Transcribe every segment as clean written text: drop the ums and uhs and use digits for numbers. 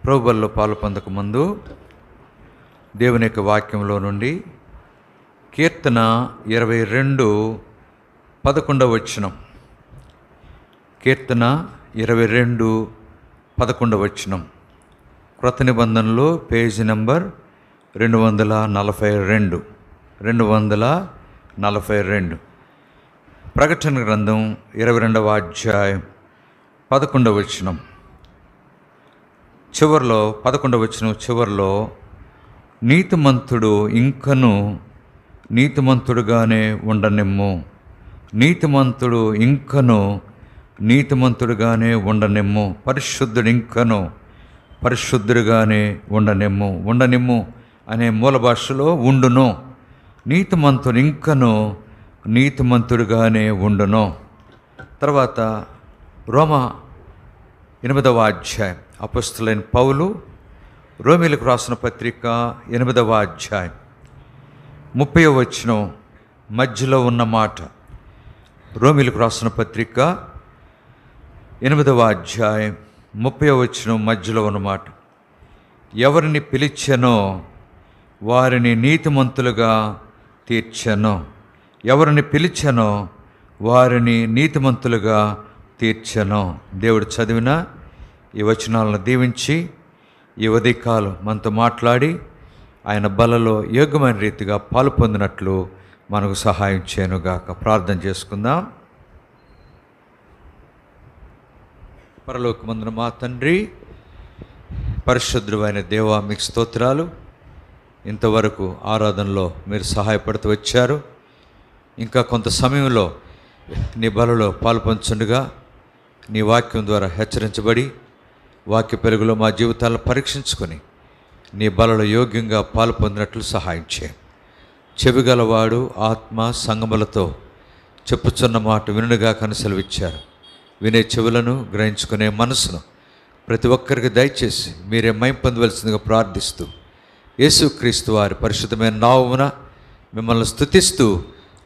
ప్రభువుల్లో పాలు పొందకముందు దేవుని యొక్క వాక్యంలో నుండి కీర్తన 22:11 కీర్తన 22:11 క్రొత్త నిబంధనలో పేజీ నెంబర్ 242 ప్రకటన గ్రంథం 22వ అధ్యాయం 11 చివరిలో 11 చివరిలో నీతిమంతుడు ఇంకను నీతిమంతుడుగానే ఉండనిమ్ము, నీతిమంతుడు ఇంకను నీతిమంతుడుగానే ఉండనిమ్ము, పరిశుద్ధుడు ఇంకను పరిశుద్ధుడుగానే ఉండనిమ్ము అనే మూల భాషలో ఉండును, నీతిమంతుడు ఇంకను నీతిమంతుడుగానే ఉండును. తర్వాత రోమా 8వ అధ్యాయం అపొస్తలుడైన పౌలు రోమీయులకు రాసిన పత్రిక 8వ అధ్యాయం 30వ వచనం మధ్యలో ఉన్న మాట. రోమీయులకు రాసిన పత్రిక 8వ అధ్యాయం 30వ వచనం మధ్యలో ఉన్న మాట. ఎవరిని పిలిచెనో వారిని నీతిమంతులుగా తీర్చెను, ఎవరిని పిలిచెనో వారిని నీతిమంతులుగా తీర్చెను. దేవుడు చదివిన ఈ వచనాలను దీవించి ఈ ఉదయకాలం మనతో మాట్లాడి ఆయన బలలో యోగ్యమైన రీతిగా పాలు పొందినట్లు మనకు సహాయం చేయనుగాక. ప్రార్థన చేసుకుందాం. పరలోకమందున మా తండ్రి, పరిశుద్ధుడు అయిన దేవా, మీకు స్తోత్రాలు. ఇంతవరకు ఆరాధనలో మీరు సహాయపడుతూ వచ్చారు. ఇంకా కొంత సమయంలో నీ బలలో పాల్పంచుండగా నీ వాక్యం ద్వారా హెచ్చరించబడి వాక్య పెరుగులో మా జీవితాలను పరీక్షించుకొని నీ బలలో యోగ్యంగా పాలు పొందినట్లు సహాయం చేయండి. చెవిగలవాడు ఆత్మ సంగములతో చెప్పుచున్న మాట వినుగా కనసెలవిచ్చారు. వినే చెవులను, గ్రహించుకునే మనసును ప్రతి ఒక్కరికి దయచేసి మీరే మహిమ పొందవలసిందిగా ప్రార్థిస్తూ యేసుక్రీస్తు వారి పరిశుద్ధమైన నామమున మిమ్మల్ని స్తుతిస్తూ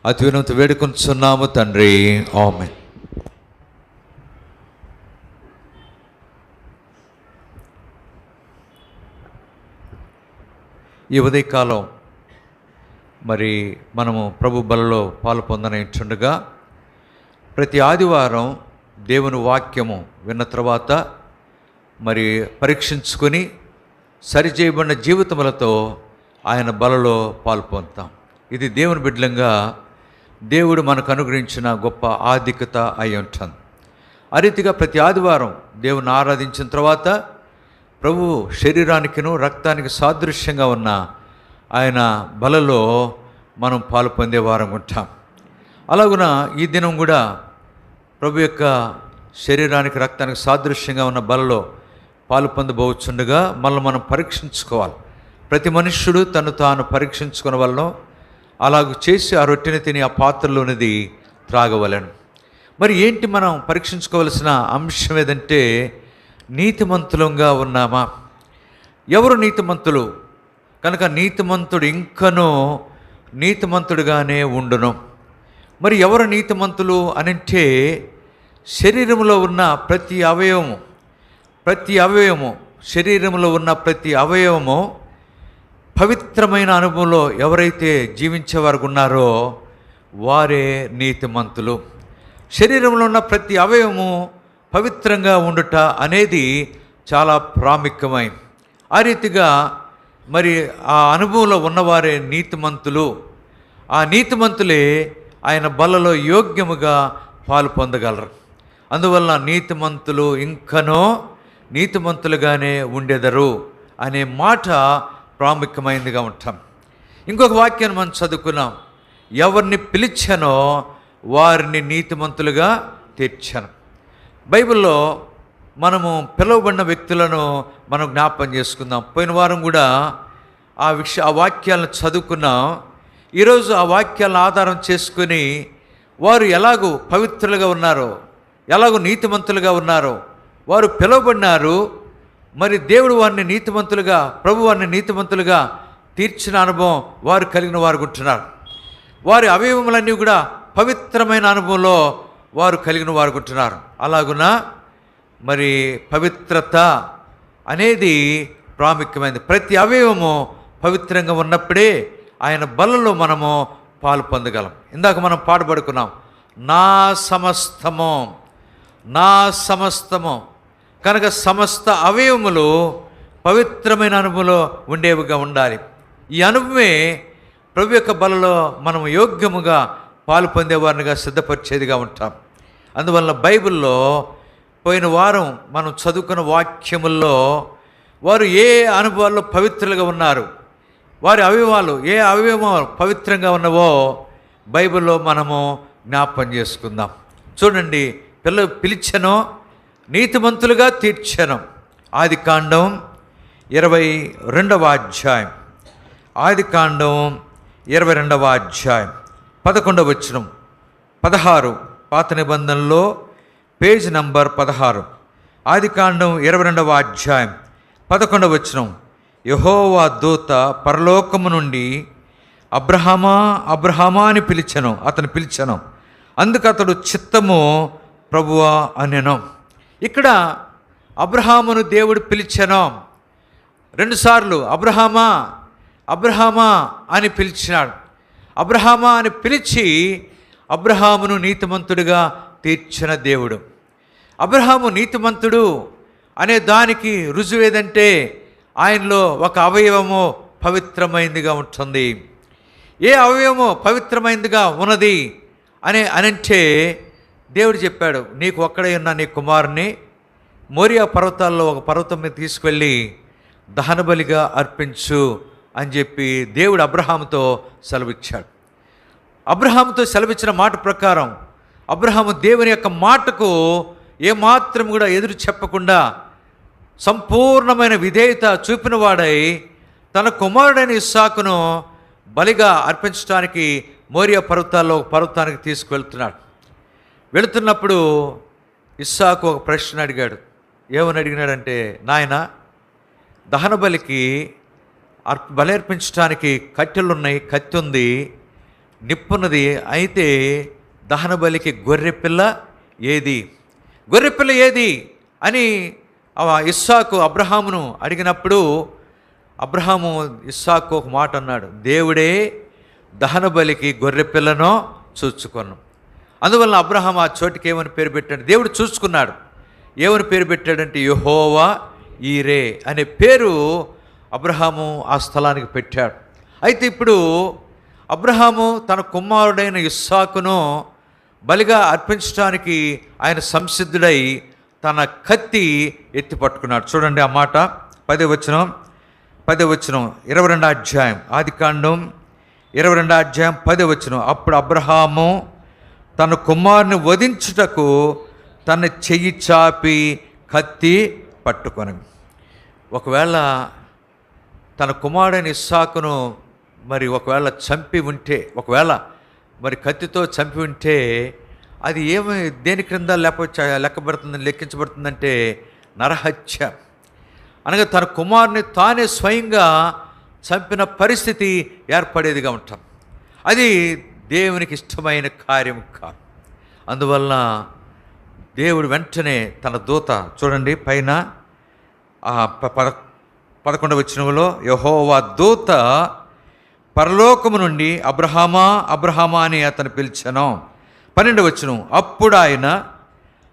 అతి వినయంతో వేడుకొనుచున్నాము తండ్రి, ఆమేన్. ఈ ఉదయకాలం మరి మనము ప్రభు బలలో పాలు పొందనించుండగా ప్రతి ఆదివారం దేవుని వాక్యము విన్న తర్వాత మరి పరీక్షించుకొని సరిచేయబడిన జీవితములతో ఆయన బలలో పాలు పొందుతాం. ఇది దేవుని బిడ్డలంగా దేవుడు మనకు అనుగ్రహించిన గొప్ప ఆధిక్యత అయి ఉంటుంది. ఆ రీతిగా ప్రతి ఆదివారం దేవుని ఆరాధించిన తర్వాత ప్రభు శరీరానికిను రక్తానికి సాదృశ్యంగా ఉన్న ఆయన బలలో మనం పాలు పొందే వారం ఉంటాం. అలాగున ఈ దినం కూడా ప్రభు యొక్క శరీరానికి రక్తానికి సాదృశ్యంగా ఉన్న బలలో పాలు పొందబోచుండగా మళ్ళీ మనం పరీక్షించుకోవాలి. ప్రతి మనుష్యుడు తను తాను పరీక్షించుకునే వలన అలాగ చేసి ఆ రొట్టెని తిని ఆ పాత్రలోనిది త్రాగవలను. మరి ఏంటి మనం పరీక్షించుకోవలసిన అంశం ఏదంటే, నీతిమంతులంగా ఉన్నామా? ఎవరు నీతిమంతులు? కనుక నీతిమంతుడు ఇంకనూ నీతిమంతుడుగానే ఉండును. మరి ఎవరు నీతిమంతులు అనంటే, శరీరంలో ఉన్న ప్రతి అవయవము శరీరంలో ఉన్న ప్రతి అవయవము పవిత్రమైన అనుభవంలో ఎవరైతే జీవించేవారు ఉన్నారో వారే నీతిమంతులు. శరీరంలో ఉన్న ప్రతి అవయవము పవిత్రంగా ఉండుట అనేది చాలా ప్రాముఖ్యమైనది. ఆ రీతిగా మరి ఆ అనుభవంలో ఉన్నవారే నీతిమంతులు. ఆ నీతిమంతులే ఆయన బలలో యోగ్యముగా పాలు పొందగలరు. అందువల్ల నీతిమంతులు ఇంకనో నీతిమంతులుగానే ఉండెదరు అనే మాట ప్రాముఖ్యమైనదిగా ఉంటాం. ఇంకొక వాక్యాన్ని మనం చదువుకున్నాం, ఎవరిని పిలిచానో వారిని నీతిమంతులుగా తీర్చాను. బైబిల్లో మనము పిలువబడిన వ్యక్తులను మనం జ్ఞాపకం చేసుకుందాం. పోయిన వారం కూడా ఆ వాక్యాలను చదువుకున్నాం. ఈరోజు ఆ వాక్యాలను ఆధారం చేసుకుని వారు ఎలాగూ పవిత్రులుగా ఉన్నారో, ఎలాగూ నీతిమంతులుగా ఉన్నారో, వారు పిలువబడినారు. మరి దేవుడు వారిని నీతిమంతులుగా, ప్రభు వారిని నీతిమంతులుగా తీర్చిన అనుభవం వారు కలిగిన వారు ఉంటున్నారు. వారి అవయవములన్నీ కూడా పవిత్రమైన అనుభవంలో వారు కలిగిన వారు ఉంటున్నారు. అలాగున మరి పవిత్రత అనేది ప్రాముఖ్యమైనది. ప్రతి అవయవము పవిత్రంగా ఉన్నప్పుడే ఆయన బలలో మనము పాలు పొందగలం. ఇందాక మనం పాడుపడుకున్నాం, నా సమస్తము, నా సమస్తము. కనుక సమస్త అవయవములు పవిత్రమైన అనుభవంలో ఉండేవిగా ఉండాలి. ఈ అనుభవమే ప్రభు యొక్క బలలో మనం యోగ్యముగా పాలు పొందేవారినిగా సిద్ధపరిచేదిగా ఉంటాం. అందువలన బైబిల్లో పోయిన వారం మనం చదువుకున్న వాక్యముల్లో వారు ఏ అనుభవాల్లో పవిత్రులుగా ఉన్నారు, వారి అవయవాలు ఏ అవయవాలు పవిత్రంగా ఉన్నవో బైబిల్లో మనము జ్ఞాపకం చేసుకుందాం. చూడండి, పిలిచెను, నీతిమంతులుగా తీర్చెను. ఆదికాండం 22వ అధ్యాయం, ఆదికాండం 22వ అధ్యాయం 11వ వచనం, 16 పాత నిబంధనలో పేజ్ నంబర్ 16, ఆదికాండం 22వ అధ్యాయం 11వ వచనం. యెహోవా దూత పరలోకము నుండి అబ్రహామా, అబ్రహామా అని అతను పిలిచెను. అందుకు అతడు చిత్తము ప్రభువా అనెను. ఇక్కడ అబ్రహామును దేవుడు పిలిచెను. 2 సార్లు అబ్రహామా, అబ్రహామా అని పిలిచినాడు. అబ్రహామా అని పిలిచి అబ్రహామును నీతిమంతుడిగా తీర్చిన దేవుడు. అబ్రహాము నీతిమంతుడు అనే దానికి రుజువు ఏదంటే ఆయనలో ఒక అవయవము పవిత్రమైందిగా ఉంటుంది. ఏ అవయవము పవిత్రమైందిగా ఉన్నది అనంటే దేవుడు చెప్పాడు, నీకు ఒక్కడే ఉన్న నీ కుమారుని మోరియా పర్వతాల్లో ఒక పర్వతం మీద తీసుకెళ్ళి దహనబలిగా అర్పించు అని చెప్పి దేవుడు అబ్రహాముతో సెలవిచ్చాడు. అబ్రహాముతో సెలవిచ్చిన మాట ప్రకారం అబ్రహాము దేవుని యొక్క మాటకు ఏమాత్రం కూడా ఎదురు చెప్పకుండా సంపూర్ణమైన విధేయత చూపిన వాడై తన కుమారుడైన ఇస్సాకును బలిగా అర్పించడానికి మోరియా పర్వతాల్లో ఒక పర్వతానికి తీసుకువెళ్తున్నాడు. వెళుతున్నప్పుడు ఇస్సాకు ఒక ప్రశ్న అడిగాడు. ఏమని అడిగినాడంటే, నాయన, దహన బలికి బలి అర్పించడానికి కట్టెలున్నాయి, కత్తి ఉంది, నిప్పున్నది, అయితే దహన బలికి గొర్రెపిల్ల ఏది, గొర్రెపిల్ల ఏది అని ఇస్సాకు అబ్రహామును అడిగినప్పుడు అబ్రహాము ఇస్సాకు ఒక మాట అన్నాడు, దేవుడే దహన బలికి గొర్రెపిల్లను చూచుకొను. అందువలన అబ్రహాం ఆ చోటికి ఏమని పేరు పెట్టాడు, దేవుడు చూసుకున్నాడు. ఏమని పేరు పెట్టాడంటే యెహోవా ఈరే అనే పేరు అబ్రహాము ఆ స్థలానికి పెట్టాడు. అయితే ఇప్పుడు అబ్రహాము తన కుమారుడైన ఇస్సాకును బలిగా అర్పించడానికి ఆయన సంసిద్ధుడై తన కత్తి ఎత్తి పట్టుకున్నాడు. చూడండి ఆ మాట, 10వ వచనం 22వ అధ్యాయం, ఆదికాండం 22వ అధ్యాయం 10వ వచనం. అప్పుడు అబ్రహాము తన కుమారుని వధించుటకు తన చెయ్యి చాపి కత్తి పట్టుకొని, ఒకవేళ తన కుమారుడైన ఇస్సాకును ఒకవేళ చంపి ఉంటే, ఒకవేళ కత్తితో చంపి ఉంటే అది దేని క్రింద లెక్కించబడుతుందంటే నరహత్య. అనగా తన కుమారుని తానే స్వయంగా చంపిన పరిస్థితి ఏర్పడేదిగా ఉంటాం. అది దేవునికి ఇష్టమైన కార్యం కాదు. అందువలన దేవుడు వెంటనే తన దూత, చూడండి పైన 11వ వచనంలో, యెహోవా దూత పరలోకము నుండి అబ్రహామా, అబ్రహామా అని అతను పిలిచెను. 12వ వచనం, అప్పుడు ఆయన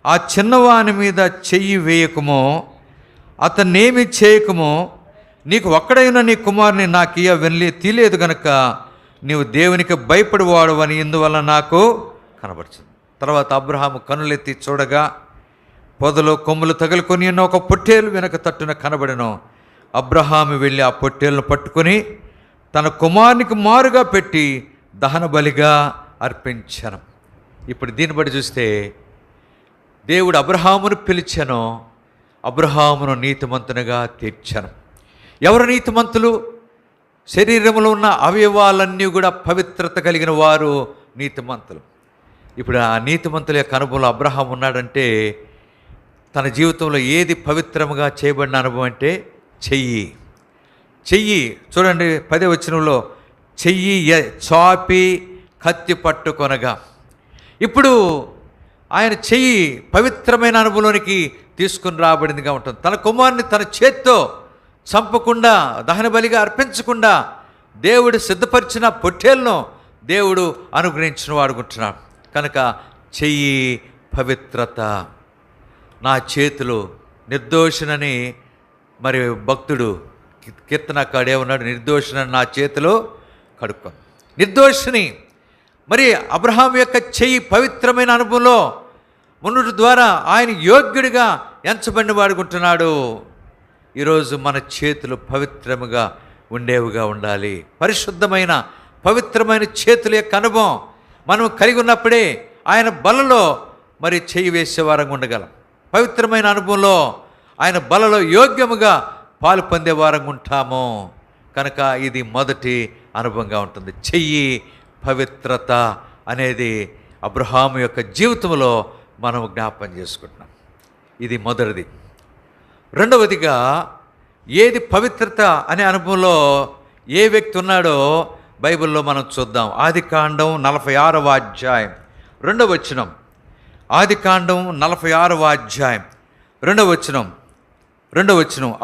ఆ చిన్నవాని మీద చెయ్యి వేయకమో, అతన్నేమి చేయకమో, నీకు ఒక్కడైనా నీ కుమారుని నాకు తీలేదు గనుక నీవు దేవునికి భయపడివాడు అని ఇందువల్ల నాకు కనబడుతుంది. తర్వాత అబ్రహాము కనులెత్తి చూడగా పొదలో కొమ్ములు తగులుకొని ఉన్న ఒక పొట్టేలు వెనక తట్టున కనబడెను. అబ్రహాము వెళ్ళి ఆ పొట్టేలును పట్టుకొని తన కుమారునికి మారుగా పెట్టి దహన బలిగా అర్పించను. ఇప్పుడు దీన్ని బట్టి చూస్తే దేవుడు అబ్రహామును పిలిచెను, అబ్రహామును నీతిమంతునిగా తీర్చెను. ఎవరు నీతిమంతులు? శరీరంలో ఉన్న అవయవాలన్నీ కూడా పవిత్రత కలిగిన వారు నీతిమంతులు. ఇప్పుడు ఆ నీతిమంతుల యొక్క అనుభవంలో అబ్రహాం ఉన్నాడంటే తన జీవితంలో ఏది పవిత్రముగా చేయబడిన అనుభవం అంటే చెయ్యి. చూడండి 10వ వచనంలో, చెయ్యి చాపి కత్తి పట్టుకొనగా. ఇప్పుడు ఆయన చెయ్యి పవిత్రమైన అనుభవంలోనికి తీసుకుని రాబడిందిగా ఉంటుంది. తన కుమారుని తన చేత్తో చంపకుండా, దహన బలిగా అర్పించకుండా దేవుడు సిద్ధపరిచిన పొట్టేలను దేవుడు అనుగ్రహించిన వాడుకుంటున్నాడు. కనుక చెయ్యి పవిత్రత, నా చేతులు నిర్దోషునని మరి భక్తుడు కీర్తనకాడు ఏమన్నాడు? నిర్దోషునని నా చేతిలో కడుక్కో. నిర్దోషిని మరి అబ్రహాం యొక్క చెయ్యి పవిత్రమైన అనుభవంలో ఉన్నటి ద్వారా ఆయన యోగ్యుడిగా ఎంచబడిన వాడుకుంటున్నాడు. ఈరోజు మన చేతులు పవిత్రముగా ఉండేవిగా ఉండాలి. పరిశుద్ధమైన పవిత్రమైన చేతుల యొక్క అనుభవం మనం కలిగి ఉన్నప్పుడే ఆయన బలలో మరి చెయ్యి వేసే వారంగా ఉండగలం. పవిత్రమైన అనుభవంలో ఆయన బలలో యోగ్యముగా పాలు పొందే వారంగా ఉంటాము. కనుక ఇది మొదటి అనుభవంగా ఉంటుంది. చెయ్యి పవిత్రత అనేది అబ్రహాము యొక్క జీవితంలో మనం జ్ఞాపకం చేసుకుంటున్నాం. ఇది మొదటిది. రెండవదిగా ఏది పవిత్రత అనే అనుభవంలో ఏ వ్యక్తి ఉన్నాడో బైబిల్లో మనం చూద్దాం. ఆదికాండం 46వ అధ్యాయం 2వ వచనం. ఆదికాండం 46వ అధ్యాయం 2వ వచనం.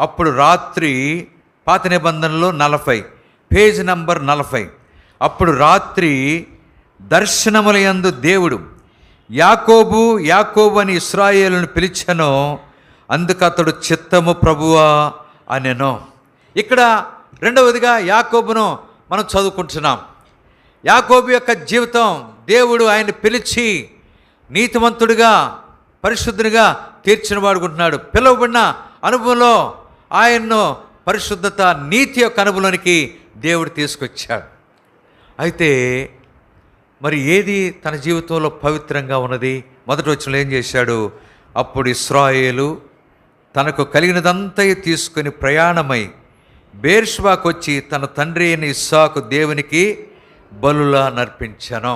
అప్పుడు రాత్రి, పాత నిబంధనలో 40, పేజ్ నంబర్ 40. అప్పుడు రాత్రి దర్శనములయందు దేవుడు యాకోబు యాకోబు అని ఇశ్రాయేలును పిలిచెను. అందుకు అతడు చిత్తము ప్రభువా అనెను. ఇక్కడ రెండవదిగా యాకోబును మనం చదువుకుంటున్నాం. యాకోబు యొక్క జీవితం, దేవుడు ఆయన పిలిచి నీతిమంతుడిగా పరిశుద్ధునిగా తీర్చిన వాడుకుంటున్నాడు. పిలువబడిన అనుభవంలో ఆయన్ను పరిశుద్ధత నీతి యొక్క అనుభవంలోనికి దేవుడు తీసుకొచ్చాడు. అయితే మరి ఏది తన జీవితంలో పవిత్రంగా ఉన్నది? మొదటి వచనంలో ఏం చేశాడు? అప్పుడు ఇశ్రాయేలు తనకు కలిగినదంతయు తీసుకుని ప్రయాణమై బేర్షెబాకు వచ్చి తన తండ్రి అయిన ఇస్సాకు దేవునికి బలులా నర్పించాను.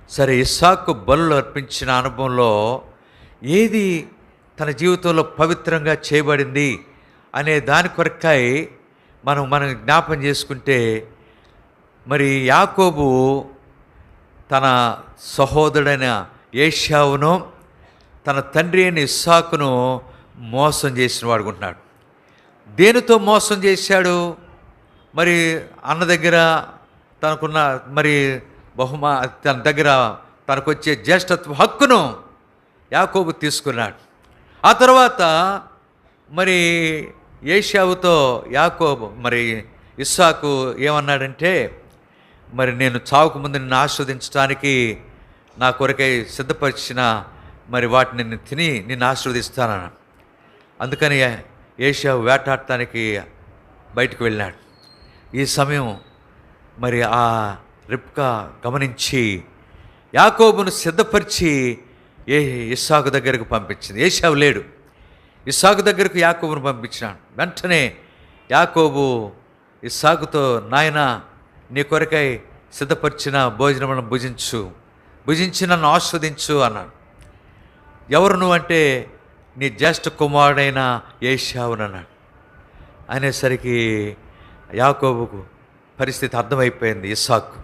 సరే, ఇస్సాకు బలులు అర్పించిన అనుభవంలో ఏది తన జీవితంలో పవిత్రంగా చేయబడింది అనే దాని కొరకై మనం జ్ఞాపం చేసుకుంటే, మరి యాకోబు తన సహోదరుడైన ఏశావును తన తండ్రి అయిన ఇస్సాకును మోసం చేసిన వాడుకుంటున్నాడు. దేనితో మోసం చేశాడు? మరి అన్న దగ్గర తనకున్న మరి తన దగ్గర తనకు వచ్చే జ్యేష్ఠత్వ హక్కును యాకోబు తీసుకున్నాడు. ఆ తర్వాత మరి ఏశావుతో యాకోబు మరి ఇస్సాకు ఏమన్నాడంటే, మరి నేను చావుకు ముందు నిన్ను ఆస్వాదించడానికి నా కొరకై సిద్ధపరిచిన మరి వాటిని నేను తిని నిన్ను ఆశీర్వదిస్తానన్నాడు. అందుకని ఏశావు వేటాడటానికి బయటకు వెళ్ళాడు. ఈ సమయం మరి ఆ రిబ్కా గమనించి యాకోబును సిద్ధపరిచి ఇస్సాకు దగ్గరకు పంపించింది. ఏశావు లేడు, ఇస్సాకు దగ్గరకు యాకోబును పంపించినాడు. వెంటనే యాకోబు ఇస్సాకుతో, నాయన నీ కొరకై సిద్ధపరిచిన భోజనములను భుజించి నన్ను ఆస్వాదించు అన్నాడు. ఎవరు నువ్వు అంటే, నీ జ్యేష్ఠ కుమారుడైన ఏశావునన్నాడు. అనేసరికి యాకోబుకు పరిస్థితి అర్థమైపోయింది. ఇస్సాకు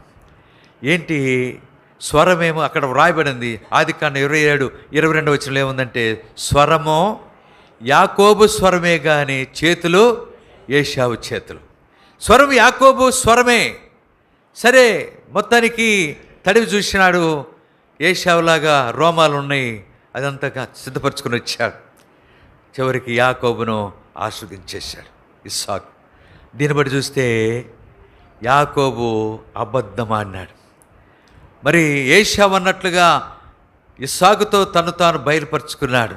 ఏంటి స్వరమేమో అక్కడ వ్రాయబడింది. ఆదికాండం 27-22 వచనంలో ఏముందంటే, స్వరమో యాకోబు స్వరమే కానీ చేతులు ఏశావు చేతులు. స్వరం యాకోబు స్వరమే. సరే, మొత్తానికి తడివి చూసినాడు. ఏశావులాగా రోమాలు ఉన్నాయి, అదంతా సిద్ధపరచుకుని వచ్చాడు. చివరికి యాకోబును ఆస్వాదించేశాడు ఇస్సాకు. దీన్ని బట్టి చూస్తే యాకోబు అబద్ధమాడినాడు. మరి ఏశావు అన్నట్లుగా ఇస్సాకుతో తను తాను బయలుపరుచుకున్నాడు.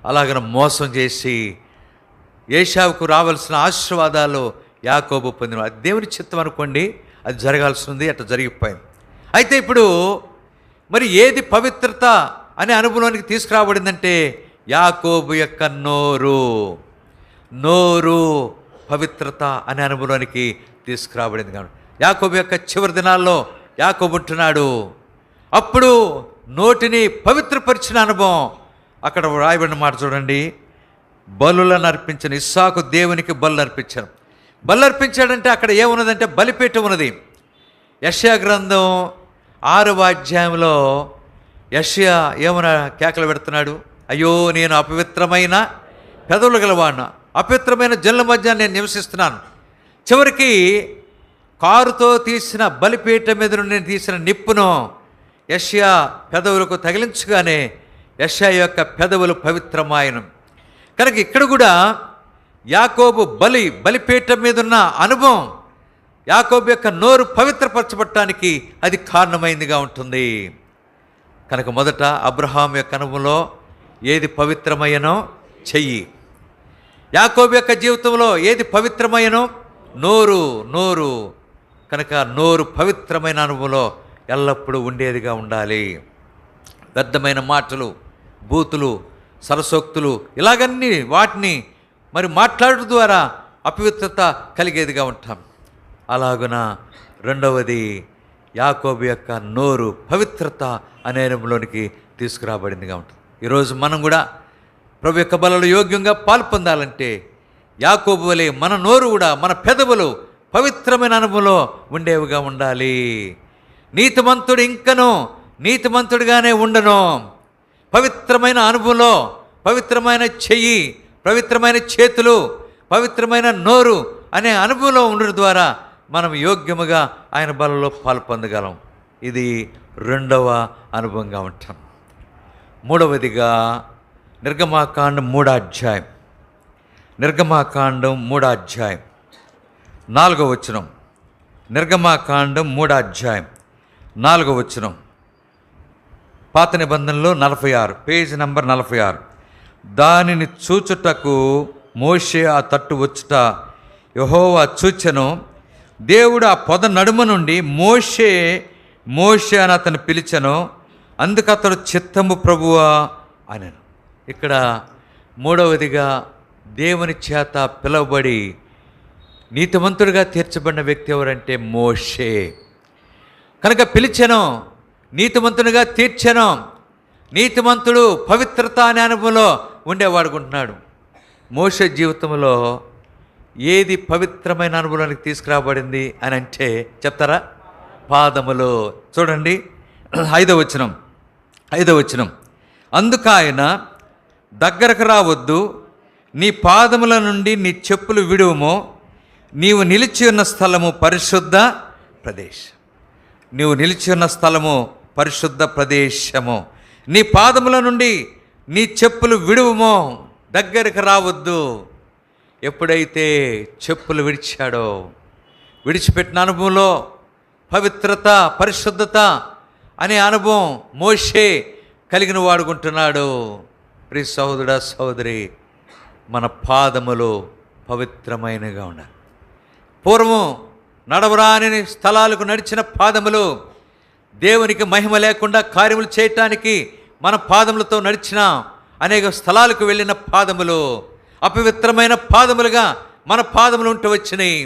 అలాగన మోసం చేసి ఏశావుకు రావాల్సిన ఆశీర్వాదాలు యాకోబు పొందిన. అది దేవుని చిత్తం అనుకోండి, అది జరగాల్సి ఉంది, అట్లా జరిగిపోయింది. అయితే ఇప్పుడు మరి ఏది పవిత్రత అనే అనుభవానికి తీసుకురాబడిందంటే, యాకోబు యొక్క నోరు పవిత్రత అనే అనుభవానికి తీసుకురాబడింది. కాబట్టి యాకోబు యొక్క చివరి దినాల్లో యాకోబు ఉంటున్నాడు. అప్పుడు నోటిని పవిత్రపరిచిన అనుభవం అక్కడ రాయబడిన మాట చూడండి. బలులను అర్పించిన ఇస్సాకు దేవునికి బలు అర్పించాను. బలు అర్పించాడంటే అక్కడ ఏమున్నదంటే బలిపీఠం ఉన్నది. యెషయా గ్రంథం 6వ అధ్యాయంలో యెషయా ఏమన్నా కేకలు పెడుతున్నాడు? అయ్యో, నేను అపవిత్రమైన పెదవులు గలవాడిన, అపవిత్రమైన జనుల మధ్య నేను నివసిస్తున్నాను. చివరికి కారుతో తీసిన బలిపీఠం మీద నుండి తీసిన నిప్పును యెషయా పెదవులకు తగిలించగానే యెషయా యొక్క పెదవులు పవిత్రమాయను. కనుక ఇక్కడ కూడా యాకోబు బలిపీఠం మీద ఉన్న అనుభవం యాకోబు యొక్క నోరు పవిత్రపరచబడటానికి అది కారణమైందిగా ఉంటుంది. కనుక మొదట అబ్రహాం యొక్క అనుభవంలో ఏది పవిత్రమయ్యనో చెయ్యి, యాకోబు యొక్క జీవితంలో ఏది పవిత్రమయ్యనో నోరు. కనుక నోరు పవిత్రమైన అనుభవంలో ఎల్లప్పుడూ ఉండేదిగా ఉండాలి. వ్యర్థమైన మాటలు, బూతులు, సరసోక్తులు ఇలాగన్నీ వాటిని మరి మాట్లాడటం ద్వారా అపవిత్రత కలిగేదిగా ఉంటాం. అలాగున రెండవది యాకోబు యొక్క నోరు పవిత్రత అనే అనుభవంలోనికి తీసుకురాబడిందిగా ఉంటుంది. ఈరోజు మనం కూడా ప్రభు యొక్క బలలో యోగ్యంగా పాల్పొందాలంటే యాకోబు వలె మన నోరు కూడా, మన పెదవులు పవిత్రమైన అనుభవంలో ఉండేవిగా ఉండాలి. నీతిమంతుడు ఇంకనూ నీతిమంతుడిగానే ఉండను. పవిత్రమైన అనుభవంలో పవిత్రమైన చెయ్యి, పవిత్రమైన చేతులు, పవిత్రమైన నోరు అనే అనుభవంలో ఉండడం ద్వారా మనం యోగ్యముగా ఆయన బలలో పాల్పొందగలం. ఇది రెండవ అనుభవంగా ఉంటాం. మూడవదిగా నిర్గమాకాండం 3వ అధ్యాయం, నిర్గమాకాండం 3వ అధ్యాయం 4వ వచనం. నిర్గమాకాండం 3వ అధ్యాయం 4వ వచనం. పాత నిబంధనలో 46, పేజ్ నంబర్ 46. దానిని చూచుటకు మోషే ఆ తట్టు వచ్చుట యెహోవా చూచెను. దేవుడు ఆ పొద నడుమ నుండి మోషే మోషే అని అతను పిలిచెను. అందుకు అతడు చిత్తము ప్రభువా అనెను. ఇక్కడ మూడవదిగా దేవుని చేత పిలువబడి నీతిమంతుడిగా తీర్చబడిన వ్యక్తి ఎవరంటే మోషే. కనుక పిలిచెను, నీతిమంతునిగా తీర్చెను. నీతిమంతుడు పవిత్రత అనే అనుభవంలో ఉండేవాడుకుంటున్నాడు. మోషే జీవితంలో ఏది పవిత్రమైన అనుభవానికి తీసుకురాబడింది అని అంటే చెప్తారా? పాదములు. చూడండి 5వ వచనం. అందుకు ఆయన, దగ్గరకు రావద్దు, నీ పాదముల నుండి నీ చెప్పులు విడువము, నీవు నిలిచి ఉన్న స్థలము పరిశుద్ధ ప్రదేశం. నీవు నిలిచి ఉన్న స్థలము పరిశుద్ధ ప్రదేశము. నీ పాదముల నుండి నీ చెప్పులు విడువము, దగ్గరకు రావద్దు. ఎప్పుడైతే చెప్పులు విడిచాడో, విడిచిపెట్టిన అనుభవంలో పవిత్రత, పరిశుద్ధత అనే అనుభవం మోషే కలిగిన వాడుకుంటున్నాడు. ప్రియ సహోదరుడా, సహోదరి, మన పాదములు పవిత్రమైనగా ఉండాలి. పూర్వం నడవరాని స్థలాలకు నడిచిన పాదములు దేవునికి మహిమ లేకుండా కార్యములు చేయటానికి మన పాదములతో నడిచిన అనేక స్థలాలకు వెళ్ళిన పాదములు అపవిత్రమైన పాదములుగా మన పాదములు ఉంటూ వచ్చినాయి.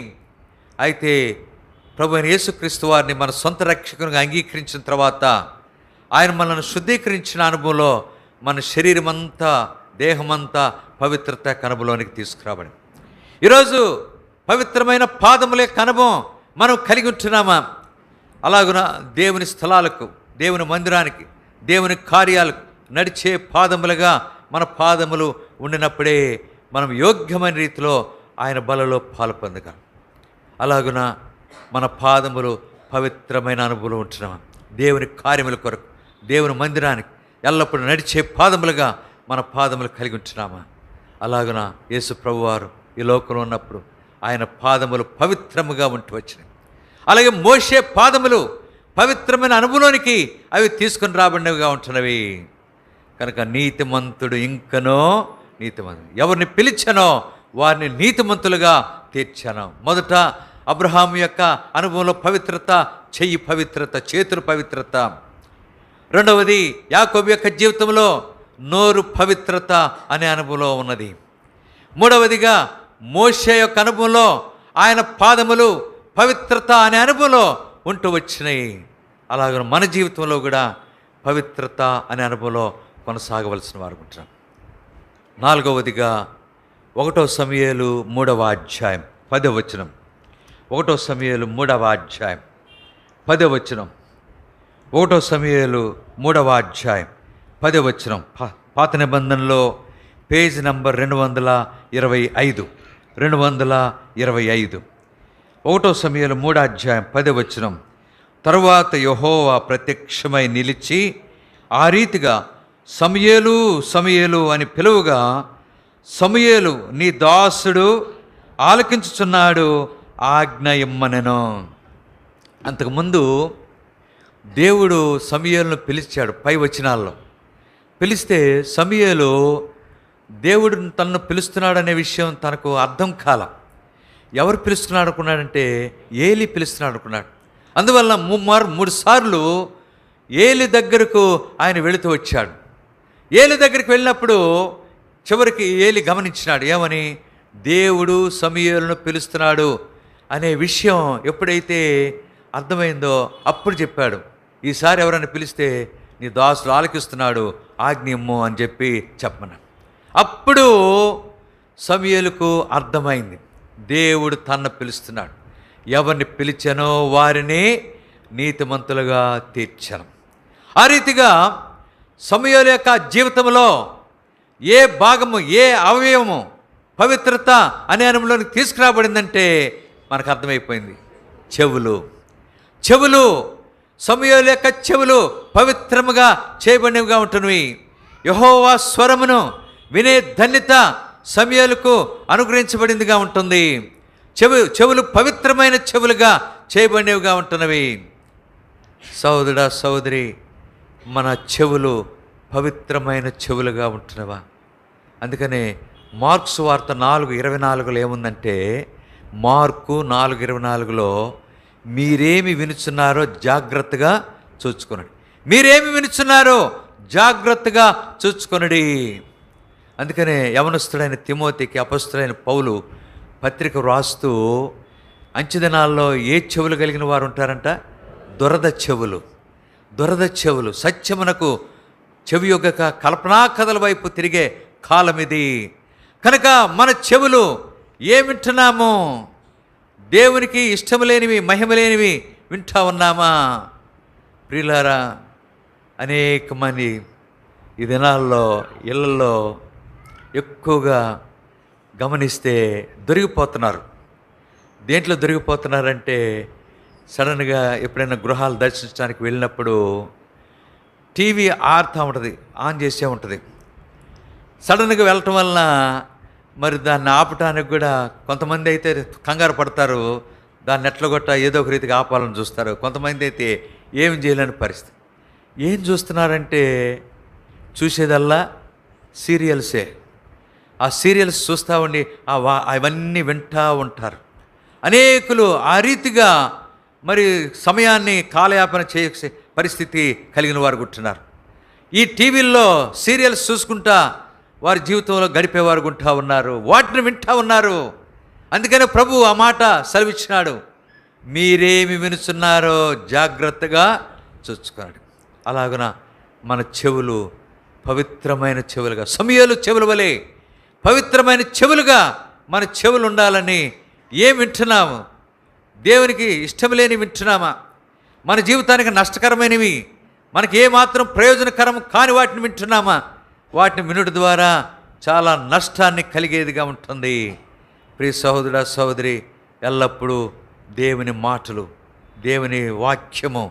అయితే ప్రభు అయిన యేసుక్రీస్తు వారిని మన సొంత రక్షకునిగా అంగీకరించిన తర్వాత ఆయన మనల్ని శుద్ధీకరించిన అనుభవంలో మన శరీరం అంతా, దేహమంతా పవిత్రత కనుభవంలోనికి తీసుకురాబడి ఈరోజు పవిత్రమైన పాదముల యొక్క అనుభవం మనం కలిగి ఉంటున్నామా? అలాగున దేవుని స్థలాలకు, దేవుని మందిరానికి, దేవుని కార్యాలకు నడిచే పాదములుగా మన పాదములు ఉండినప్పుడే మనం యోగ్యమైన రీతిలో ఆయన బలలో పాల్పొందగలం. అలాగున మన పాదములు పవిత్రమైన అనుభవం ఉంటున్నామా? దేవుని కార్యముల కొరకు, దేవుని మందిరానికి ఎల్లప్పుడూ నడిచే పాదములుగా మన పాదములు కలిగి ఉంటున్నామా? అలాగున యేసు ప్రభువారు ఈ లోకంలో ఉన్నప్పుడు ఆయన పాదములు పవిత్రముగా ఉంటూ వచ్చినాయి. అలాగే మోషే పాదములు పవిత్రమైన అనుభవంలోనికి అవి తీసుకొని రాబడినవిగా ఉంటున్నవి. కనుక నీతిమంతుడు ఇంకనో నీతిమంతుడు, ఎవరిని పిలిచానో వారిని నీతిమంతులుగా తీర్చాను. మొదట అబ్రహాం యొక్క అనుభవంలో పవిత్రత, చెయ్యి పవిత్రత, చేతులు పవిత్రత. రెండవది యాకోబు యొక్క జీవితంలో నోరు పవిత్రత అనే అనుభవంలో ఉన్నది. మూడవదిగా మోషే యొక్క అనుభవంలో ఆయన పాదములు పవిత్రత అనే అనుభవంలో ఉంటూ వచ్చినాయి. అలాగే మన జీవితంలో కూడా పవిత్రత అనే అనుభవంలో కొనసాగవలసిన వారు ఉంటాం. నాలుగవదిగా 1 సమూయేలు 3వ అధ్యాయం 10వ వచనం. 1 సమూయేలు 3వ అధ్యాయం 10వ వచనం. 1 సమూయేలు 3వ అధ్యాయం 10వ వచనం. పాత నిబంధనలో పేజ్ నంబర్ 225. 225. 1 సమూయేలు 3:10. తరువాత యెహోవా ప్రత్యక్షమై నిలిచి ఆ రీతిగా సమూయేలు సమూయేలు అని పిలువగా, సమూయేలు నీ దాసుడు ఆలకించుచున్నాడు, ఆజ్ఞ ఇమ్మనెను. అంతకుముందు దేవుడు సమూయేలును పిలిచాడు. పై వచనాల్లో పిలిస్తే సమూయేలు దేవుడు తనను పిలుస్తున్నాడనే విషయం తనకు అర్థం కాల. ఎవరు పిలుస్తున్నాడు అనుకున్నాడంటే ఏలి పిలుస్తున్నాడు అనుకున్నాడు. అందువల్ల 3 సార్లు ఏలి దగ్గరకు ఆయన వెళుతూ వచ్చాడు. ఏలి దగ్గరికి వెళ్ళినప్పుడు చివరికి ఏలి గమనించినాడు. ఏమని? దేవుడు సమూయేలును పిలుస్తున్నాడు అనే విషయం ఎప్పుడైతే అర్థమైందో అప్పుడు చెప్పాడు, ఈసారి ఎవరైనా పిలిస్తే నీ దాసుడు ఆలకిస్తున్నాడు, ఆజ్ఞ ఇమ్ము అని చెప్పి చెప్పమన్నాడు. అప్పుడు సమూయేలుకు అర్థమైంది, దేవుడు తనను పిలుస్తున్నాడు. ఎవరిని పిలిచానో వారిని నీతిమంతులుగా తీర్చాను. ఆ రీతిగా సమూయేలు యొక్క జీవితంలో ఏ భాగము, ఏ అవయవము పవిత్రత అనే అనుభవంలోకి తీసుకురాబడిందంటే మనకు అర్థమైపోయింది. చెవులు. సమూయేలు యొక్క చెవులు పవిత్రముగా చేయబడినవిగా ఉంటున్నవి. యెహోవా స్వరమును వినే ధన్యత సమూయేలుకు అనుగ్రహించబడిందిగా ఉంటుంది. చెవులు పవిత్రమైన చెవులుగా చేయబడినవిగా ఉంటున్నవి. సహోదరా సహోదరి, మన చెవులు పవిత్రమైన చెవులుగా ఉంటున్నవా? అందుకనే మార్కు సువార్త 4:24 ఏముందంటే, మార్కు 4:24 మీరేమి వినుచున్నారో జాగ్రత్తగా చూచుకొనండి. మీరేమి వినుచున్నారో జాగ్రత్తగా చూచుకొనడి. అందుకనే యవనస్తుడైన తిమోతికి అపొస్తలుడైన పౌలు పత్రిక వ్రాస్తూ, అంచెదినాల్లో ఏ చెవులు కలిగిన వారు ఉంటారంట? దురద చెవులు. సత్యమునకు చెవి యొగ్గక కల్పనా కథల వైపు తిరిగే కాలం ఇది. కనుక మన చెవులు ఏం వింటున్నాము? దేవునికి ఇష్టం లేనివి, మహిమ లేనివి వింటా ఉన్నామా? ప్రియులారా, అనేక మంది ఈ దినాల్లో ఇళ్లలో ఎక్కువగా గమనిస్తే దొరికిపోతున్నారు. దేంట్లో దొరికిపోతున్నారంటే, సడన్గా ఎప్పుడైనా గృహాలు దర్శించడానికి వెళ్ళినప్పుడు టీవీ ఆన్ చేసే ఉంటుంది. సడన్గా వెళ్ళటం వలన మరి దాన్ని ఆపటానికి కూడా కొంతమంది అయితే కంగారు పడతారు, దాన్ని ఎట్లగొట్ట ఏదో ఒక రీతిగా ఆపాలని చూస్తారు. కొంతమంది అయితే ఏం చేయలేని పరిస్థితి. ఏం చూస్తున్నారంటే చూసేదల్లా సీరియల్సే. ఆ సీరియల్స్ చూస్తూ ఉండి అవన్నీ వింటూ ఉంటారు. అనేకులు ఆ రీతిగా మరి సమయాన్ని కాలయాపన చేసే పరిస్థితి కలిగిన వారు ఉంటున్నారు. ఈ టీవీల్లో సీరియల్స్ చూసుకుంటా వారి జీవితంలో గడిపేవారు గుంటా ఉన్నారు, వాటిని వింటూ ఉన్నారు. అందుకని ప్రభు ఆ మాట సెలవిచ్చినాడు, మీరేమి వినుచున్నారో జాగ్రత్తగా చూసుకోండి. అలాగున మన చెవులు పవిత్రమైన చెవులుగా, సమూయేలు చెవుల వలె పవిత్రమైన చెవులుగా మన చెవులు ఉండాలని ఏం వింటున్నాము? దేవునికి ఇష్టం లేని వింటున్నామా? మన జీవితానికి నష్టకరమైనవి, మనకి ఏమాత్రం ప్రయోజనకరం కాని వాటిని వింటున్నామా? వాటిని వినుట ద్వారా చాలా నష్టాన్ని కలిగేదిగా ఉంటుంది. ప్రియ సహోదరా సహోదరి, ఎల్లప్పుడూ దేవుని మాటలు, దేవుని వాక్యము,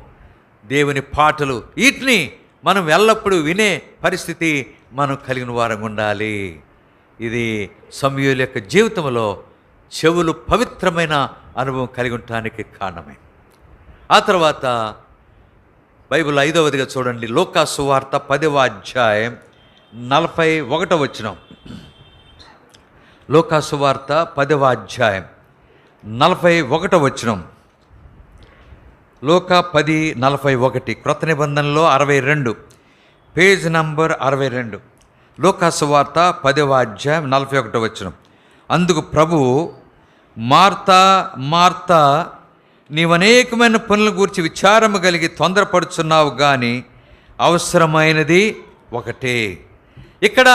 దేవుని పాటలు, వీటిని మనం ఎల్లప్పుడూ వినే పరిస్థితి మనం కలిగిన వారంగా ఉండాలి. ఇది సమూయేలు యొక్క జీవితంలో చెవులు పవిత్రమైన అనుభవం కలిగి ఉండటానికి కారణమే. ఆ తర్వాత బైబిల్ 5వదిగా చూడండి, లూకా సువార్త 10:41. లూకా సువార్త 10:41. లూకా 10:41. క్రొత్త నిబంధనలో 62, పేజ్ నంబర్ 62. లూకా సువార్త 10:41. అందుకు ప్రభువు, మార్తా మార్తా, నీవనేకమైన పనుల గురించి విచారము కలిగి తొందరపడుచున్నావు, కానీ అవసరమైనది ఒకటే. ఇక్కడ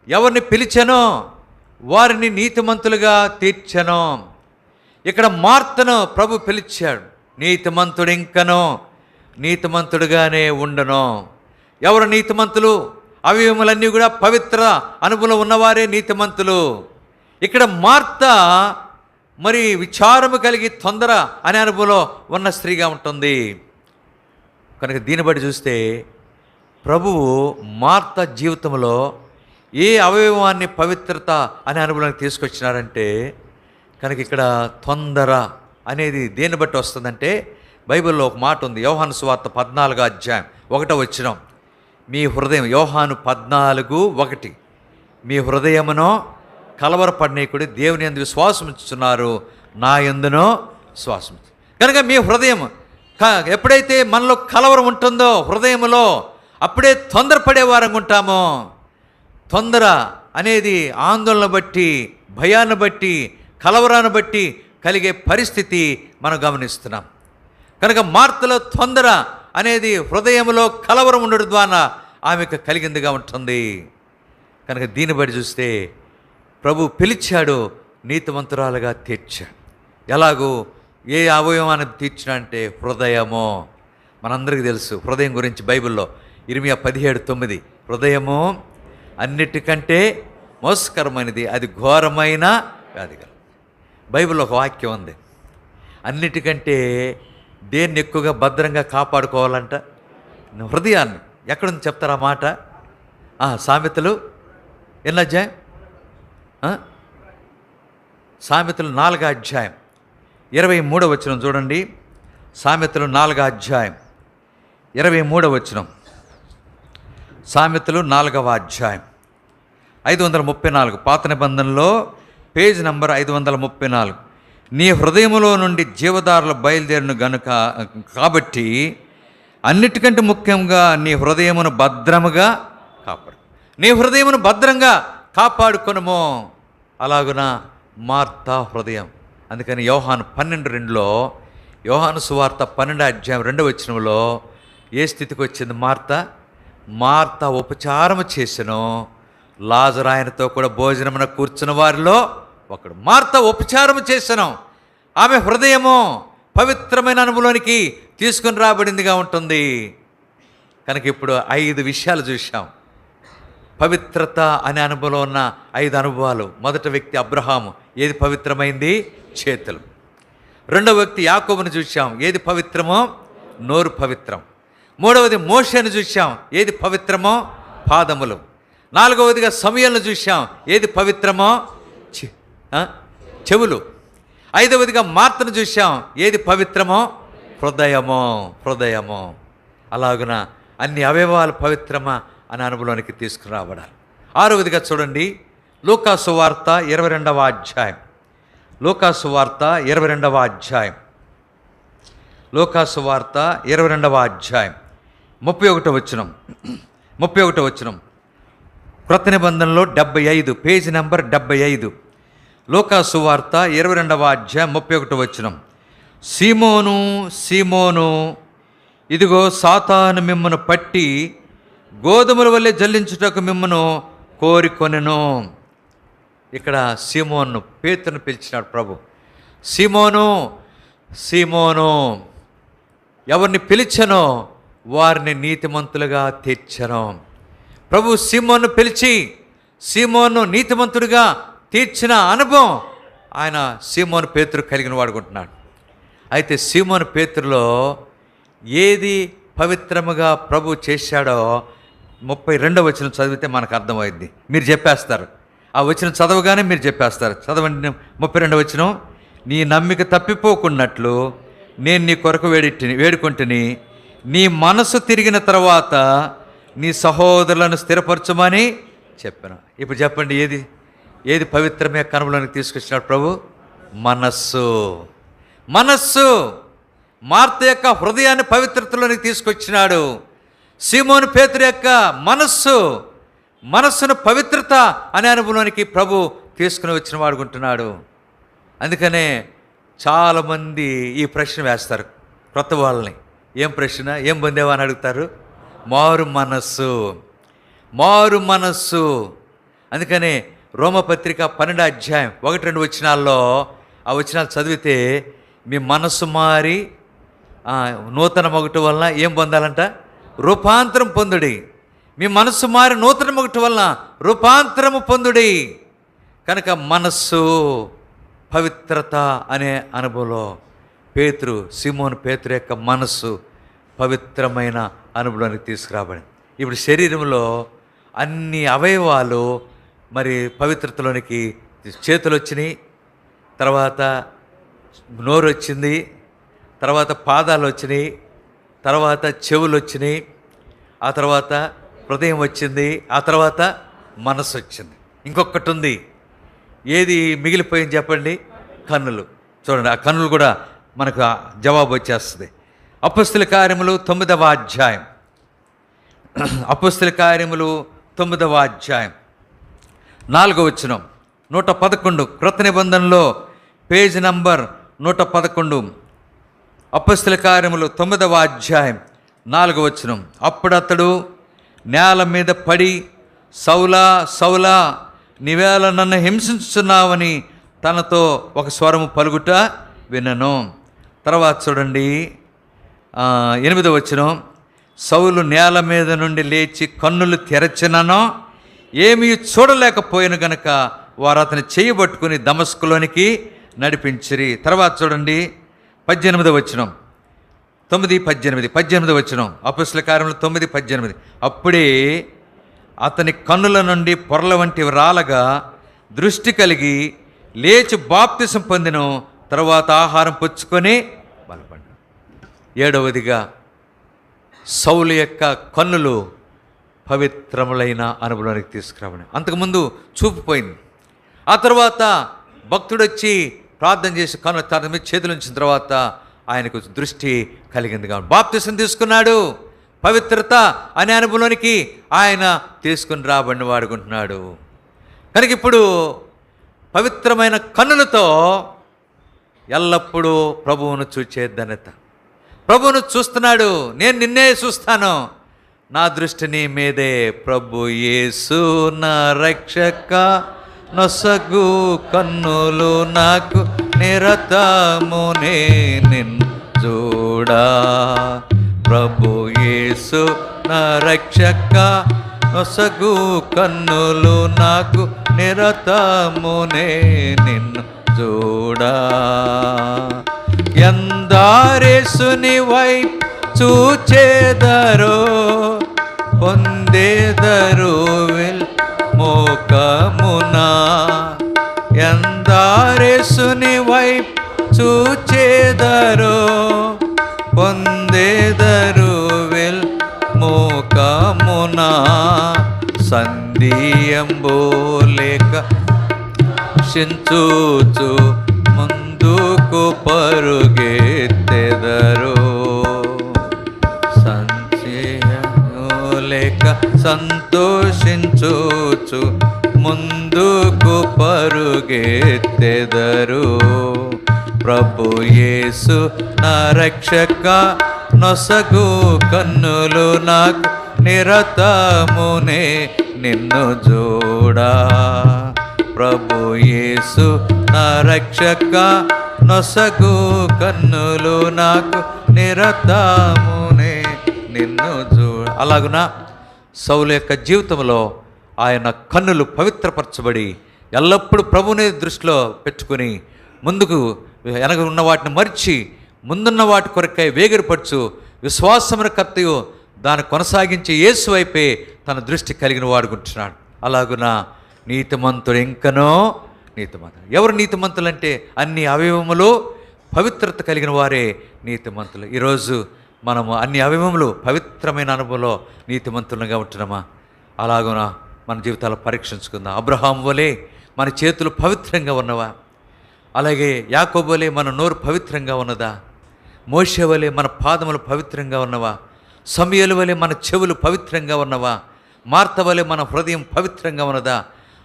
ఎవరిని పిలిచానో వారిని నీతిమంతులుగా తీర్చాను. ఇక్కడ మార్తను ప్రభు పిలిచాడు, నీతిమంతుడు ఇంకనో నీతిమంతుడుగానే ఉండను. ఎవరు నీతిమంతులు? అవయవములన్నీ కూడా పవిత్ర అనుభవం ఉన్నవారే నీతిమంతులు. ఇక్కడ మార్త మరి విచారము కలిగి తొందర అనే అనుభవంలో ఉన్న స్త్రీగా ఉంటుంది. కనుక దీన్ని బట్టి చూస్తే ప్రభువు మార్త జీవితంలో ఏ అవయవాన్ని పవిత్రత అనే అనుభవానికి తీసుకొచ్చినారంటే, కనుక ఇక్కడ తొందర అనేది దేన్ని బట్టి వస్తుందంటే, బైబిల్లో ఒక మాట ఉంది. యోహాను సువార్త 14వ అధ్యాయం 1వ వచనం, మీ హృదయం, యోహాను 14:1, మీ హృదయమునో కలవరపడనీకుడి, దేవుని యందు విశ్వాసం ఉంచుతున్నారు, నా యందునో విశ్వాసం. కనుక మీ హృదయం ఎప్పుడైతే మనలో కలవరం ఉంటుందో హృదయంలో, అప్పుడే తొందరపడేవారంగా ఉంటామో. తొందర అనేది ఆందోళన బట్టి, భయాన్ని బట్టి, కలవరాన్ని బట్టి కలిగే పరిస్థితి మనం గమనిస్తున్నాం. కనుక మార్తలో తొందర అనేది హృదయంలో కలవరం ఉండడం ద్వారా ఆమెకు కలిగిందిగా ఉంటుంది. కనుక దీన్ని బట్టి చూస్తే ప్రభు పిలిచాడు, నీతిమంతురాలుగా తీర్చాడు. ఎలాగూ ఏ అవయవాన్ని తీర్చినా అంటే హృదయము. మనందరికీ తెలుసు హృదయం గురించి బైబిల్లో ఇర్మియా 17:9, హృదయము అన్నిటికంటే మోసకరమైనది, అది ఘోరమైన వ్యాధి గల. బైబిల్లో ఒక వాక్యం ఉంది, అన్నిటికంటే దేన్ని ఎక్కువగా భద్రంగా కాపాడుకోవాలంట? హృదయాన్ని. ఎక్కడుంది చెప్తారా మాట? సామెతలు ఎన్ని అధ్యాయం? సామెతలు 4వ అధ్యాయం 23వ వచనం చూడండి. సామెతలు 4వ అధ్యాయం 23వ వచనం. సామెతలు 4వ అధ్యాయం 534, పాత నిబంధనలో పేజ్ నంబర్ 534. నీ హృదయములో నుండి జీవధారలు బయలుదేరును గనుక, కాబట్టి అన్నిటికంటే ముఖ్యంగా నీ హృదయమును భద్రముగా కాపాడు. నీ హృదయమును భద్రంగా కాపాడుకొనుము. అలాగున మార్త హృదయం. అందుకని యోహాను 12:2లో, యోహాను సువార్త 12వ అధ్యాయం 2వ వచనంలో ఏ స్థితికి వచ్చింది మార్త? మార్త ఉపచారము చేసెను, లాజరు ఆయనతో కూడా భోజనమున కూర్చున్న వారిలో ఒకడు. మార్త ఉపచారము చేసెను. ఆమె హృదయము పవిత్రమైన అనుభవంలోనికి తీసుకుని రాబడిందిగా ఉంటుంది. కనుక ఇప్పుడు 5 విషయాలు చూసాం. పవిత్రత అనే అనుభవంలో ఉన్న 5 అనుభవాలు. మొదటి వ్యక్తి అబ్రహాము, ఏది పవిత్రమైంది? చేతులు. రెండవ వ్యక్తి యాకోబును చూసాం, ఏది పవిత్రమో? నోరు పవిత్రం. మూడవది మోషేను చూసాం, ఏది పవిత్రమో? పాదములు. నాలుగవదిగా సమూయేలును చూసాం, ఏది పవిత్రమో? చెవులు. ఐదవదిగా మార్తను చూసాం, ఏది పవిత్రమో? హృదయము. అలాగున అన్ని అవయవాలు పవిత్రమా అనే అనుభవానికి తీసుకురాబడాలి. ఆరవదిగా చూడండి, లూకాసు వార్త 22వ అధ్యాయం. లూకాసు వార్త 22వ అధ్యాయం. లూకాసు వార్త 22వ అధ్యాయం 31వ వచనం. 31వ వచనం. క్రొత్త నిబంధనలో 75, పేజీ నెంబర్ 75. లూకాసు వార్త 22వ అధ్యాయం 31వ వచనం. సీమోను, సీమోను, ఇదిగో సాతాను మిమ్మను పట్టి గోధుమల వల్లే జల్లించుటకు మిమ్మను కోరికొనెను. ఇక్కడ సీమోను, పేతురును పిలిచినాడు ప్రభు. సీమోను, సీమోను, ఎవరిని పిలిచెనో వారిని నీతిమంతులుగా తీర్చెను. ప్రభు సీమోను పిలిచి సీమోను నీతిమంతుడిగా తీర్చిన అనుభవం ఆయన సీమోను పేతురు కలిగిన వాడుకుంటున్నాడు. అయితే సీమోను పేతురులో ఏది పవిత్రముగా ప్రభు చేశాడో 32వ వచనం చదివితే మనకు అర్థమైంది. మీరు చెప్పేస్తారు, ఆ వచనం చదవగానే మీరు చెప్పేస్తారు. చదవండి 32వ వచనం. నీ నమ్మిక తప్పిపోకున్నట్లు నేను నీ కొరకు వేడుకుంటుని, నీ మనసు తిరిగిన తర్వాత నీ సహోదరులను స్థిరపరచమని చెప్పాను. ఇప్పుడు చెప్పండి, ఏది పవిత్రమే కనుమలోనికి తీసుకొచ్చినాడు ప్రభు? మనస్సు. మార్త యొక్క హృదయాన్ని పవిత్రతలోనికి తీసుకొచ్చినాడు. సీమోను పేతురు యొక్క మనస్సును పవిత్రత అనే అనుభవంలోనికి ప్రభు తీసుకుని వచ్చిన వాడుకుంటున్నాడు. అందుకనే చాలామంది ఈ ప్రశ్న వేస్తారు క్రొత్త వాళ్ళని. ఏం ప్రశ్న? ఏం పొందేవా అని అడుగుతారు. మారు మనస్సు. అందుకనే రోమపత్రిక 12వ అధ్యాయం 1-2 వచనాల్లో ఆ వచనాలు చదివితే, మీ మనస్సు మారి నూతన మొగటు వలన ఏం పొందాలంట? రూపాంతరం పొందుడి. మీ మనస్సు మారి నూతన ఒకటి వలన రూపాంతరము పొందుడి. కనుక మనస్సు పవిత్రత అనే అనుభవంలో సీమోను పేతురు యొక్క మనస్సు పవిత్రమైన అనుభవానికి తీసుకురాబడింది. ఇప్పుడు శరీరంలో అన్ని అవయవాలు మరి పవిత్రతలోనికి, చేతులు వచ్చినాయి, తర్వాత నోరు వచ్చింది, తర్వాత పాదాలు వచ్చినాయి, తర్వాత చెవులు వచ్చినాయి, ఆ తర్వాత హృదయం వచ్చింది, ఆ తర్వాత మనసు వచ్చింది. ఇంకొకటి ఉంది, ఏది మిగిలిపోయింది చెప్పండి? కన్నులు. చూడండి, ఆ కన్నులు కూడా మనకు జవాబు వచ్చేస్తుంది. అపొస్తలుల కార్యములు 9వ అధ్యాయం. అపొస్తలుల కార్యములు 9వ అధ్యాయం 4వ వచనం, 111 క్రొత్త నిబంధనలో పేజ్ నంబర్ 111. అపొస్తలుల కార్యములు 9వ అధ్యాయం 4వ వచనం. అప్పుడు అతడు నేల మీద పడి, సౌలా సౌలా, నీవేళ నన్ను హింసించుచున్నావని తనతో ఒక స్వరము పలుకుట వినను. తర్వాత చూడండి 8వ వచనం. సౌలు నేల మీద నుండి లేచి కన్నులు తెరచినను ఏమీ చూడలేకపోయిన గనక వారు అతని చేయబట్టుకుని దమస్కులోనికి నడిపించిరి. తర్వాత చూడండి 18వ వచనం, 9:18 వచనం. అపొస్తలుల కార్యములు 9:18. అప్పుడే అతని కన్నుల నుండి పొరల వంటివి రాలగా దృష్టి కలిగి లేచి బాప్తిసం పొందిన. తర్వాత ఆహారం పుచ్చుకొని బలపడ్డాడు. 7వదిగా సౌలు యొక్క కన్నులు పవిత్రములైన అనుభవానికి తీసుకురావని. అంతకుముందు చూపిపోయింది. ఆ తర్వాత భక్తుడు వచ్చి ప్రార్థన చేసి కన్ను తన మీద చేతులు ఉంచిన తర్వాత ఆయనకు దృష్టి కలిగింది. కాబట్టి బాప్తిసం తీసుకున్నాడు. పవిత్రత అనే అనుభవంలోనికి ఆయన తీసుకుని రాబడిని వాడుకుంటున్నాడు. కనుక ఇప్పుడు పవిత్రమైన కన్నులతో ఎల్లప్పుడూ ప్రభువును చూచే ధన్యత. ప్రభువును చూస్తున్నాడు. నేను నిన్నే చూస్తాను, నా దృష్టి నీ మీదే. ప్రభు యేసు నా రక్షక, నొసగు కన్నులు నాకు నిరతమునే నిన్ను చూడా. ప్రభు యేసు నా రక్షక, నొసగు కన్నులు నాకు నిరతమునే నిన్ను చూడా. ఎందారేసుని వైపు చూచేదరో పొందేదరు మోకమునా. ఎందారేసుని వైపు చూచేదరో పొందేదరు మోకమునా. సంధియంబోలేక క్షించూచు ముందుకు పరుగెత్తెదరు. సంశయలేక సంతోషించూచు ముందుకు పరుగెత్తెదరు. ప్రభు యేసు నా రక్షక, నొసగు కన్నులు నాకు నిరతమునే నిన్ను చూడా. ప్రభు యేసు నా రక్షక, నొసగు కన్నులు నాకు నిరతమునే నిన్ను చూడ. అలాగున సౌలు యొక్క జీవితంలో ఆయన కన్నులు పవిత్రపరచబడి ఎల్లప్పుడూ ప్రభువుని దృష్టిలో పెట్టుకుని ముందుకు వెనక ఉన్న వాటిని మర్చి ముందున్న వాటి కొరకై వేగిరపరచు విశ్వాసమున కర్తయు దాన్ని కొనసాగించి యేసు వైపే తన దృష్టి కలిగిన వాడుకుంటున్నాడు. అలాగున నీతిమంతుడు ఇంకనో నీతిమంతుడు. ఎవరు నీతిమంతులు అంటే అన్ని అవయవములు పవిత్రత కలిగిన వారే నీతిమంతులు. ఈరోజు మనము అన్ని అవయవములు పవిత్రమైన అనుభవంలో నీతిమంతులుగా ఉంటున్నామా? అలాగున మన జీవితాలు పరీక్షించుకుందాం. అబ్రహాం వలె మన చేతులు పవిత్రంగా ఉన్నవా? అలాగే యాకోబు వలె మన నోరు పవిత్రంగా ఉన్నదా? మోషే వలె మన పాదములు పవిత్రంగా ఉన్నవా? సమూయేలు వలె మన చెవులు పవిత్రంగా ఉన్నవా? మార్త వలె మన హృదయం పవిత్రంగా ఉన్నదా?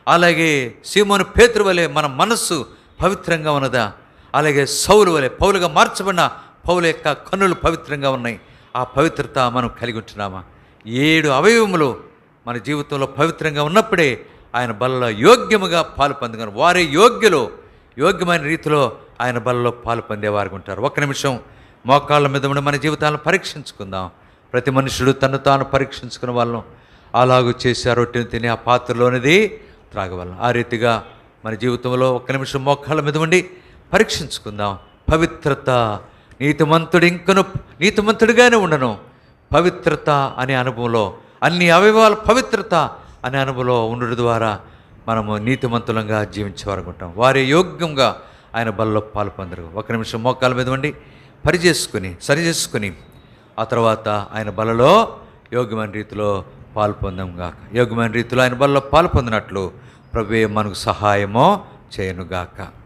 అలాగే సీమోను పేతురు వలె మన మనస్సు పవిత్రంగా ఉన్నదా? అలాగే సౌలు వలె పౌలుగా మార్చబడిన పౌలు యొక్క కన్నులు పవిత్రంగా ఉన్నాయి. ఆ పవిత్రత మనం కలిగి ఉంటున్నామా? 7 అవయవములు మన జీవితంలో పవిత్రంగా ఉన్నప్పుడే ఆయన బలలో యోగ్యముగా పాలు పొందగలరు. వారే యోగ్యమైన రీతిలో ఆయన బలలో పాలు పొందేవారు ఉంటారు. ఒక్క నిమిషం మోకాళ్ళ మీద ఉండి మన జీవితాలను పరీక్షించుకుందాం. ప్రతి మనుషుడు తను తాను పరీక్షించుకునే వాళ్ళం. అలాగూ చేసి ఆ రొట్టెని తిని ఆ పాత్రలోనిది త్రాగవలను. ఆ రీతిగా మన జీవితంలో ఒక్క నిమిషం మోకాళ్ళ మీద ఉండి పరీక్షించుకుందాం. పవిత్రత, నీతిమంతుడిగానే ఉండను. పవిత్రత అనే అనుభవంలో, అన్ని అవయవాల పవిత్రత అనే అనుభవంలో ఉండడం ద్వారా మనము నీతిమంతులంగా జీవించేవారు ఉంటాం. వారి యోగ్యంగా ఆయన బలలో పాలు పొందరు. ఒక నిమిషం మోకాళ్ళ మీద ఉండి సరి చేసుకుని ఆ తర్వాత ఆయన బలలో యోగ్యమైన రీతిలో పాలు పొందంగాక. యోగ్యమైన రీతిలో ఆయన బలలో పాలు పొందినట్లు ప్రభువే మనకు సహాయమో చేయనుగాక.